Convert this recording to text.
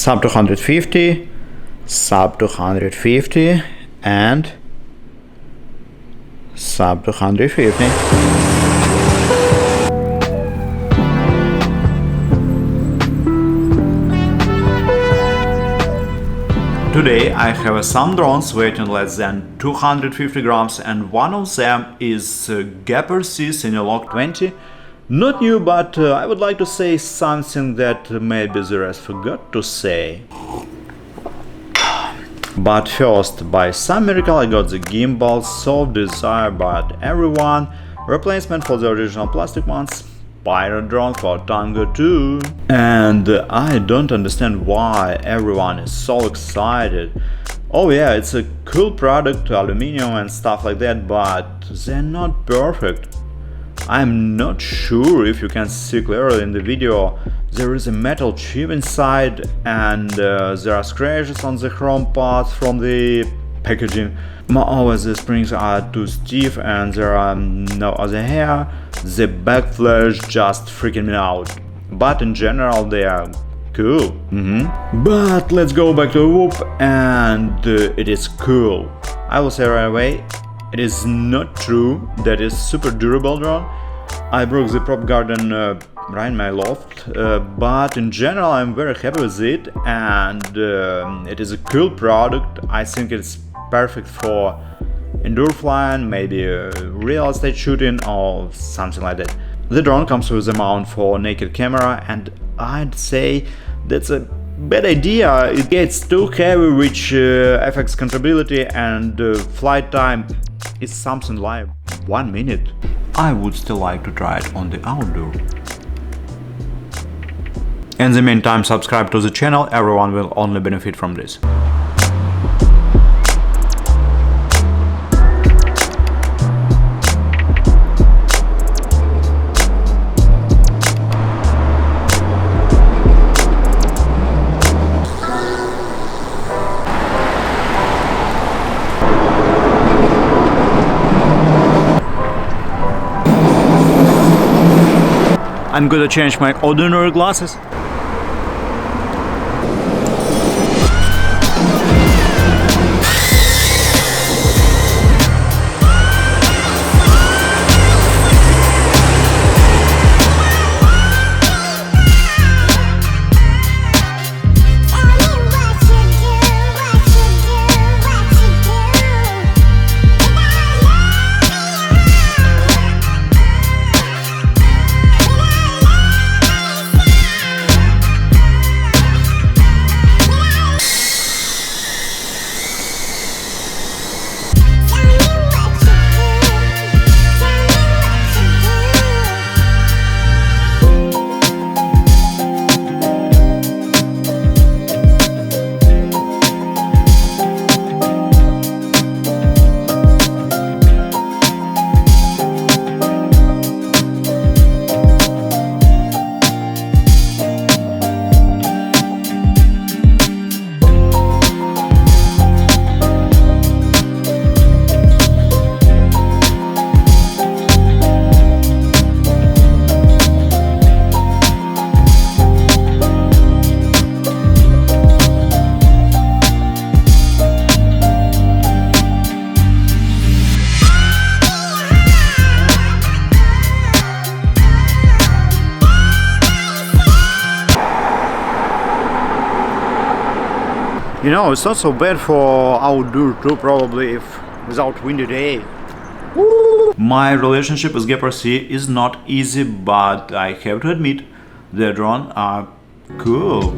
sub 250, sub 250, and sub 250. Today I have some drones weighing less than 250 grams, and one of them is GEPRC Cinelog 20. Not new, but I would like to say something that maybe the rest forgot to say. But first, by some miracle I got the gimbal so desired by everyone, replacement for the original plastic ones, PYRODRONE for Tango 2. And I don't understand why everyone is so excited. Oh yeah, it's a cool product, aluminium and stuff like that, but they're not perfect. I'm not sure if you can see clearly in the video. There is a metal chip inside, and there are scratches on the chrome parts from the packaging. Moreover, the springs are too stiff and there are no other hair. The back flash just freaking me out. But in general they are cool. But let's go back to the whoop, and it is cool. I will say right away, it is not true that it's super durable drone. I broke the prop garden right in my loft, but in general I'm very happy with it, and it is a cool product. I think it's perfect for indoor flying, maybe real estate shooting or something like that. The drone comes with a mount for naked camera, and I'd say that's a bad idea. It gets too heavy, which affects controllability, and flight time is something like 1 minute. I would still like to try it on the outdoor. In the meantime, subscribe to the channel, everyone will only benefit from this. I'm gonna change my ordinary glasses. You know, it's not so bad for outdoor too, probably, if without windy day. My relationship with GEPRC is not easy, but I have to admit, the drones are cool.